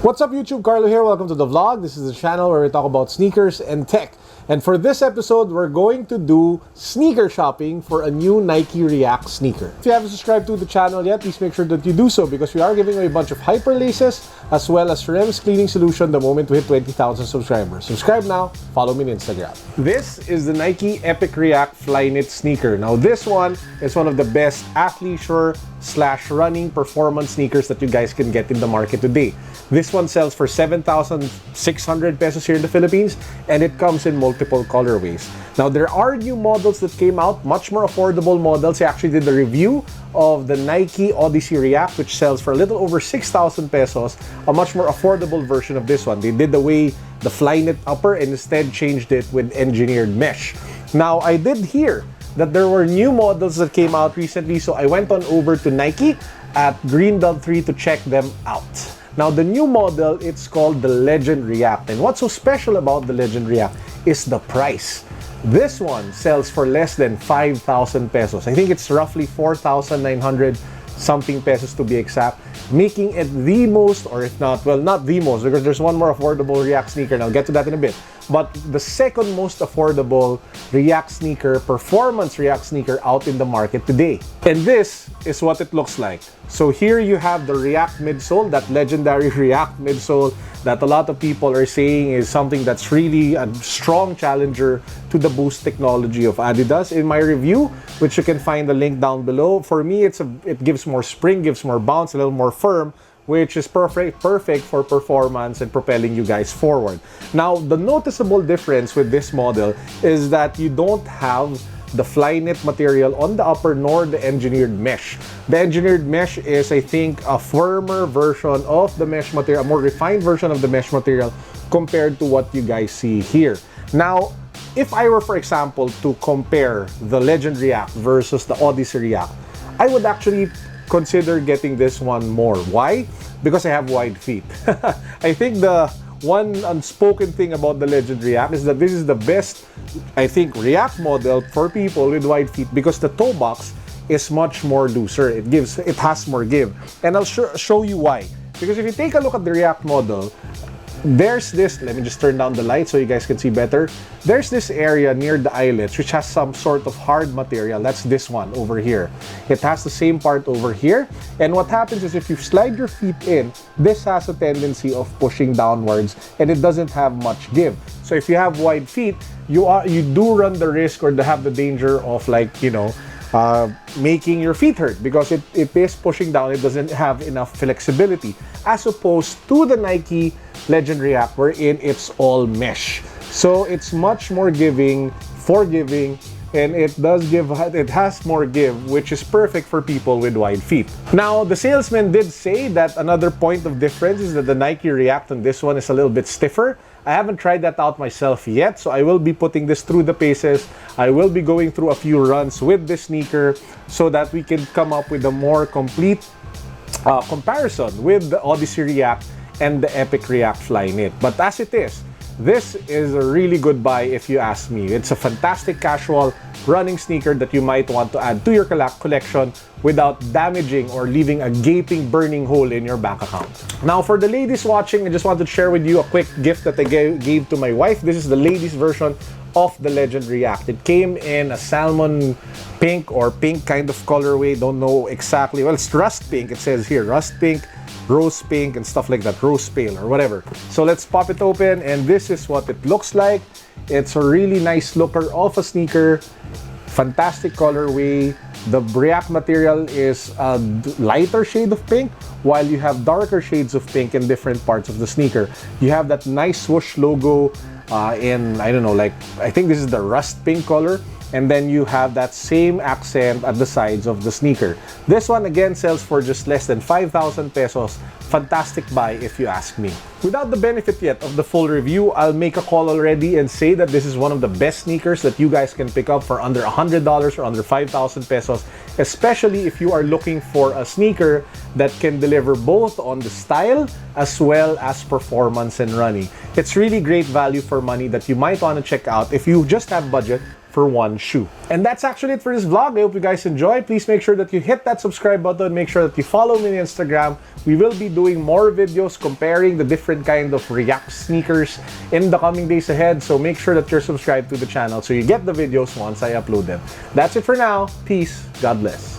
What's up YouTube, Carlo here. Welcome to the vlog. This is the channel where we talk about sneakers and tech. And for this episode, we're going to do sneaker shopping for a new Nike React sneaker. If you haven't subscribed to the channel yet, please make sure that you do so because we are giving away a bunch of hyper laces as well as rims cleaning solution the moment we hit 20,000 subscribers. Subscribe now, follow me on Instagram. This is the Nike Epic React Flyknit sneaker. Now this one is one of the best athleisure / running performance sneakers that you guys can get in the market today. This one sells for 7,600 pesos here in the Philippines and it comes in multiple colorways. Now there are new models that came out, much more affordable models. I actually did a review of the Nike Odyssey React, which sells for a little over 6,000 pesos, a much more affordable version of this one. They did away the Flyknit upper and instead changed it with engineered mesh. Now I did hear that there were new models that came out recently, so I went on over to Nike at Greenbelt 3 to check them out. Now the new model, it's called the Legend React, and what's so special about the Legend React is the price. This one sells for less than 5,000 pesos. I think it's roughly 4,900 something pesos to be exact, making it the most, or if not, well, not the most, because there's one more affordable React sneaker and I'll get to that in a bit, but the second most affordable React sneaker, performance React sneaker out in the market today. And this is what it looks like. So here you have the React midsole, that legendary React midsole that a lot of people are saying is something that's really a strong challenger to the Boost technology of Adidas. In my review, which you can find the link down below, for me it gives more spring, gives more bounce, a little more firm, which is perfect for performance and propelling you guys forward. Now, the noticeable difference with this model is that you don't have the Flyknit material on the upper nor the engineered mesh. The engineered mesh is, I think, a firmer version of the mesh material, a more refined version of the mesh material compared to what you guys see here. Now, if I were, for example, to compare the Legend React versus the Odyssey React, I would actually consider getting this one more. Why? Because I have wide feet. I think the one unspoken thing about the Legend React is that this is the best, I think, React model for people with wide feet because the toe box is much more looser. It has more give. And I'll show you why. Because if you take a look at the React model, there's this, let me just turn down the light so you guys can see better. There's this area near the eyelets which has some sort of hard material. That's this one over here. It has the same part over here. And what happens is if you slide your feet in, this has a tendency of pushing downwards and it doesn't have much give. So if you have wide feet, you do run the risk or have the danger of, like, you know, making your feet hurt because it is pushing down. It doesn't have enough flexibility as opposed to the Nike Legend React wherein it's all mesh. So it's much more forgiving, and it has more give, which is perfect for people with wide feet. Now, the salesman did say that another point of difference is that the Nike React on this one is a little bit stiffer. I haven't tried that out myself yet, so I will be putting this through the paces. I will be going through a few runs with this sneaker so that we can come up with a more complete comparison with the Odyssey React and the Epic React Flyknit. But as it is, this is a really good buy if you ask me. It's a fantastic casual running sneaker that you might want to add to your collection without damaging or leaving a gaping, burning hole in your bank account. Now, for the ladies watching, I just wanted to share with you a quick gift that I gave to my wife. This is the ladies version of the Legend React. It came in a salmon pink or pink kind of colorway. Don't know exactly. Well, it's rust pink. It says here, rust pink, rose pink, and stuff like that, rose pale or whatever. So let's pop it open, and this is what it looks like. It's a really nice looker of a sneaker, fantastic colorway. The React material is a lighter shade of pink, while you have darker shades of pink in different parts of the sneaker. You have that nice swoosh logo in, I don't know, like, I think this is the rust pink color. And then you have that same accent at the sides of the sneaker. This one again sells for just less than 5,000 pesos. Fantastic buy if you ask me. Without the benefit yet of the full review, I'll make a call already and say that this is one of the best sneakers that you guys can pick up for under $100 or under 5,000 pesos, especially if you are looking for a sneaker that can deliver both on the style as well as performance and running. It's really great value for money that you might want to check out if you just have budget for one shoe. And that's actually it for this vlog. I hope you guys enjoy. Please make sure that you hit that subscribe button. Make sure that you follow me on Instagram. We will be doing more videos comparing the different kind of React sneakers in the coming days ahead. So make sure that you're subscribed to the channel so you get the videos once I upload them. That's it for now. Peace. God bless.